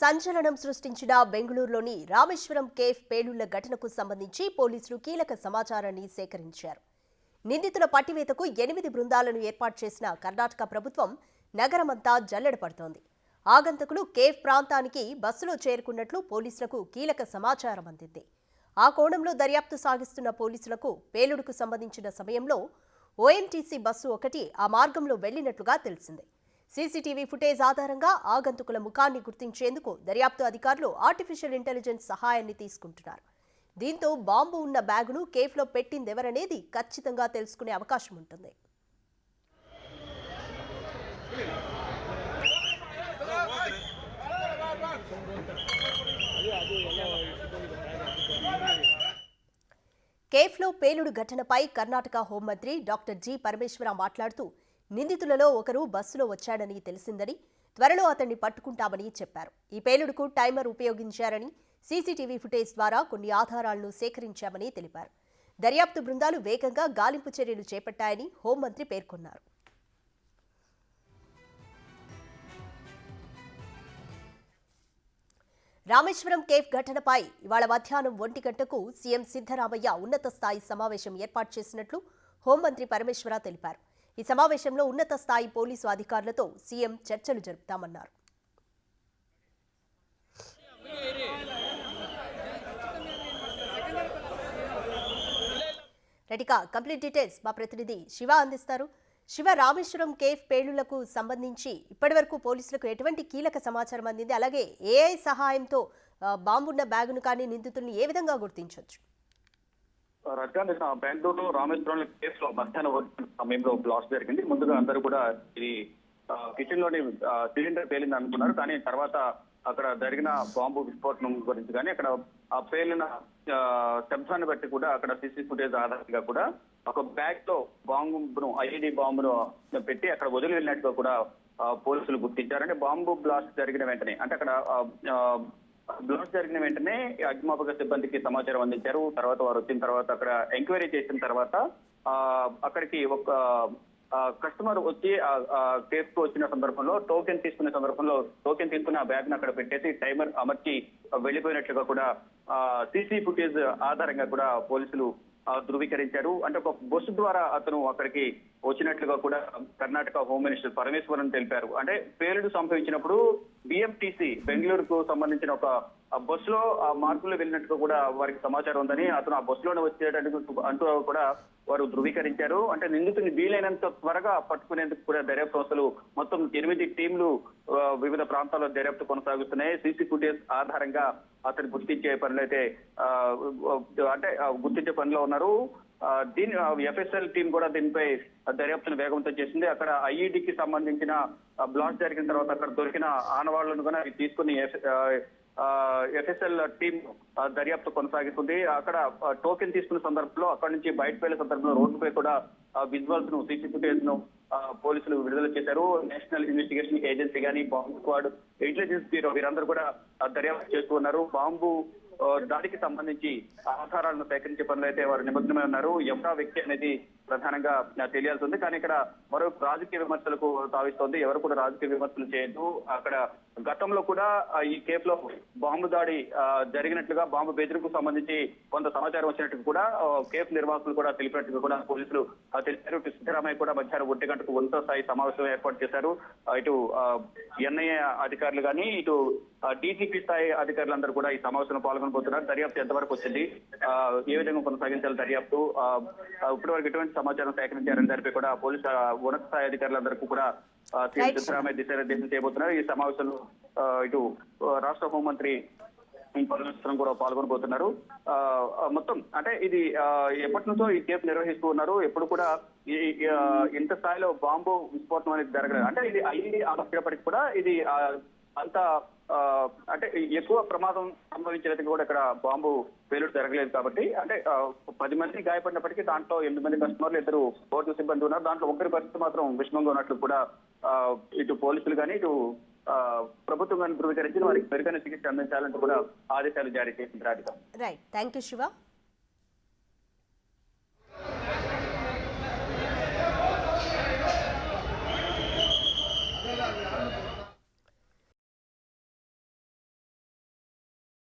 సంచలనం సృష్టించిన బెంగళూరులోని రామేశ్వరం కేఫ్ పేలుళ్ల ఘటనకు సంబంధించి పోలీసులు కీలక సమాచారాన్ని సేకరించారు. నిందితుల పట్టివేతకు 8 బృందాలను ఏర్పాటు చేసిన కర్ణాటక ప్రభుత్వం నగరమంతా జల్లెడ పడుతోంది. ఆగంతకులు కేఫ్ ప్రాంతానికి బస్సులో చేరుకున్నట్లు పోలీసులకు కీలక సమాచారం అందింది. ఆ కోణంలో దర్యాప్తు సాగిస్తున్న పోలీసులకు పేలుడుకు సంబంధించిన సమయంలో ఓఎన్టీసీ బస్సు ఒకటి ఆ మార్గంలో వెళ్లినట్లుగా తెలిసింది. సీసీటీవీ ఫుటేజ్ ఆధారంగా ఆగంతుకుల ముఖాన్ని గుర్తించేందుకు దర్యాప్తు అధికారులు ఆర్టిఫిషియల్ ఇంటెలిజెన్స్ సహాయాన్ని తీసుకుంటున్నారు. దీంతో బాంబు ఉన్న బ్యాగును కేఫ్లో పెట్టిందెవరనేది ఖచ్చితంగా తెలుసుకునే అవకాశం ఉంటుంది. కేఫ్లో పేలుడు ఘటనపై కర్ణాటక హోంమంత్రి డాక్టర్ జి పరమేశ్వర మాట్లాడుతూ నిందితులలో ఒకరు బస్సులో వచ్చాడని తెలిసిందని, త్వరలో అతన్ని పట్టుకుంటామని చెప్పారు. ఈ పేలుడుకు టైమర్ ఉపయోగించారని, సీసీటీవీ ఫుటేజ్ ద్వారా కొన్ని ఆధారాలను సేకరించామని తెలిపారు. దర్యాప్తు బృందాలు వేగంగా గాలింపు చర్యలు చేపట్టాయని హోంమంత్రి పేర్కొన్నారు. రామేశ్వరం కేఫ్ ఘటనపై ఇవాళ మధ్యాహ్నం 1 గంటకు సీఎం సిద్ధరామయ్య ఉన్నత స్థాయి సమావేశం ఏర్పాటు చేసినట్లు హోంమంత్రి పరమేశ్వర తెలిపారు. ఈ సమావేశంలో ఉన్నత స్థాయి పోలీసు అధికారులతో సీఎం చర్చలు జరుపుతామన్నారు. కంప్లీట్ డీటెయిల్స్ మా ప్రతినిధి శివ అందిస్తారు. శివ, రామేశ్వరం కేఫ్ పేలుళ్లకు సంబంధించి ఇప్పటివరకు పోలీసులకు ఎటువంటి కీలక సమాచారం అందింది? అలాగే ఏఐ సహాయంతో బాంబున్న బ్యాగును కానీ నిందితుల్ని ఏ విధంగా గుర్తించవచ్చు? బెంగళూరు రామేశ్వరం కేసు లో మధ్యాహ్నం సమయంలో బ్లాస్ట్ జరిగింది. ముందుగా అందరూ కూడా ఇది కిచెన్ లోని సిలిండర్ పేలింది అనుకున్నారు. కానీ తర్వాత అక్కడ జరిగిన బాంబు విస్ఫోటనం గురించి కానీ అక్కడ ఆ పేలిన శబ్దాన్ని బట్టి కూడా అక్కడ సీసీ ఫుటేజ్ ఆధారంగా కూడా ఒక బ్యాగ్ లో బాంబును ఐఈడీ బాంబును పెట్టి అక్కడ వదిలి వెళ్ళినట్టుగా కూడా పోలీసులు గుర్తించారు. అంటే బాంబు బ్లాస్ట్ జరిగిన వెంటనే అంటే అక్కడ బ్లాస్ట్ జరిగిన వెంటనే అగ్నిమాపక సిబ్బందికి సమాచారం అందించారు. తర్వాత వారు వచ్చిన తర్వాత అక్కడ ఎంక్వైరీ చేసిన తర్వాత అక్కడికి ఒక కస్టమర్ వచ్చి కేఫ్ కు వచ్చిన సందర్భంలో టోకెన్ తీసుకుని ఆ బ్యాగ్ ను అక్కడ పెట్టేసి టైమర్ అమర్చి వెళ్లిపోయినట్లుగా కూడా సీసీ ఫుటేజ్ ఆధారంగా కూడా పోలీసులు ధృవీకరించారు. అంటే ఒక బస్సు ద్వారా అతను అక్కడికి వచ్చినట్లుగా కూడా కర్ణాటక హోమ్ మినిస్టర్ పరమేశ్వరన్ తెలిపారు. అంటే పేలుడు సంభవించినప్పుడు బిఎంటీసీ బెంగళూరుకు సంబంధించిన ఒక బస్సులో ఆ మార్పులో వెళ్ళినట్టుగా కూడా వారికి సమాచారం ఉందని, అతను ఆ బస్సులోనే వచ్చేటట్టు అంటూ కూడా వారు ధృవీకరించారు. అంటే నిందితుని వీలైనంత త్వరగా పట్టుకునేందుకు కూడా దర్యాప్తు సంస్థలు మొత్తం 8 టీంలు వివిధ ప్రాంతాల్లో దర్యాప్తు కొనసాగుతున్నాయి. సీసీ ఫుటేజ్ ఆధారంగా అతను గుర్తించే పనులు అయితే గుర్తించే పనిలో ఉన్నారు. దీని ఎఫ్ఎస్ఎల్ టీం కూడా దీనిపై దర్యాప్తును వేగవంతం చేసింది. అక్కడ ఐఈడికి సంబంధించిన బ్లాస్ట్ జరిగిన తర్వాత అక్కడ దొరికిన ఆనవాళ్లను కూడా తీసుకుని ఎఫ్ఎస్ఎల్ టీం దర్యాప్తు కొనసాగిస్తుంది. అక్కడ టోకెన్ తీసుకున్న సందర్భంలో అక్కడి నుంచి బయటకు వెళ్లే సందర్భంలో రోడ్డుపై కూడా విజువల్స్ ను సీసీ ఫుటేజ్ ను పోలీసులు విడుదల చేశారు. నేషనల్ ఇన్వెస్టిగేషన్ ఏజెన్సీ కానీ బాంబు స్క్వాడ్, ఇంటెలిజెన్స్ బ్యూరో వీరందరూ కూడా దర్యాప్తు చేస్తూ ఉన్నారు. బాంబు దాడికి సంబంధించి ఆధారాలను సేకరించే పనులు అయితే వారు నిమగ్నమై ఉన్నారు. ఎవరా వ్యక్తి అనేది ప్రధానంగా తెలియాల్సి ఉంది. కానీ ఇక్కడ మరో రాజకీయ విమర్శలకు తావిస్తోంది. ఎవరు కూడా రాజకీయ విమర్శలు చేయొద్దు. అక్కడ గతంలో కూడా ఈ కేఫ్ లో బాంబు దాడి జరిగినట్లుగా, బాంబు బెదిరింపుకు సంబంధించి కొంత సమాచారం వచ్చినట్టు కూడా కేఫ్ నిర్వాహకులు కూడా తెలిపినట్టుగా కూడా పోలీసులు తెలిపారు. ఇటు సిద్ధరామయ్య కూడా మధ్యాహ్నం 1 గంటకు ఉన్నత స్థాయి సమావేశం ఏర్పాటు చేశారు. ఇటు ఎన్ఐఏ అధికారులు కానీ ఇటు డీజీపీ స్థాయి అధికారులందరూ కూడా ఈ సమావేశంలో పాల్గొనబోతున్నారు. దర్యాప్తు ఎంతవరకు వచ్చింది, ఏ విధంగా కొనసాగించాలి దర్యాప్తు, ఇప్పటి వరకు ఎటువంటి సమాచారం సేకరించారని దానిపై కూడా పోలీసు ఉన్నత స్థాయి అధికారులందరికీ కూడా సిద్ధరామయ్య దిశానిర్దేశం చేయబోతున్నారు. ఈ సమావేశంలో ఇటు రాష్ట్ర హోంమంత్రి పరమేశ్వరం కూడా పాల్గొనబోతున్నారు. మొత్తం అంటే ఇది ఎప్పటి నుంచో ఈ కేసు నిర్వహిస్తూ ఉన్నారు. ఎప్పుడు కూడా ఇంత స్థాయిలో బాంబు విస్ఫోటనం అనేది జరగలేదు. అంటే ఇది ఐఈడీ ఆలోచించినప్పటికీ కూడా ఇది అంత అంటే ఎక్కువ ప్రమాదం సంభవించినట్టుగా కూడా ఇక్కడ బాంబు పేలుడు జరగలేదు. కాబట్టి అంటే 10 మంది గాయపడినప్పటికీ దాంట్లో 8 మంది కస్టమర్లు, 2 పోలీసు సిబ్బంది ఉన్నారు. దాంట్లో ఒకరి పరిస్థితి మాత్రం విషమంగా ఉన్నట్లు కూడా ఇటు పోలీసులు కానీ ఇటు ప్రభుత్వం కానీ ధృవీకరించి వారికి మెరుగైన చికిత్స అందించాలంటూ కూడా ఆదేశాలు జారీ చేసింది. Right, thank you Shiva.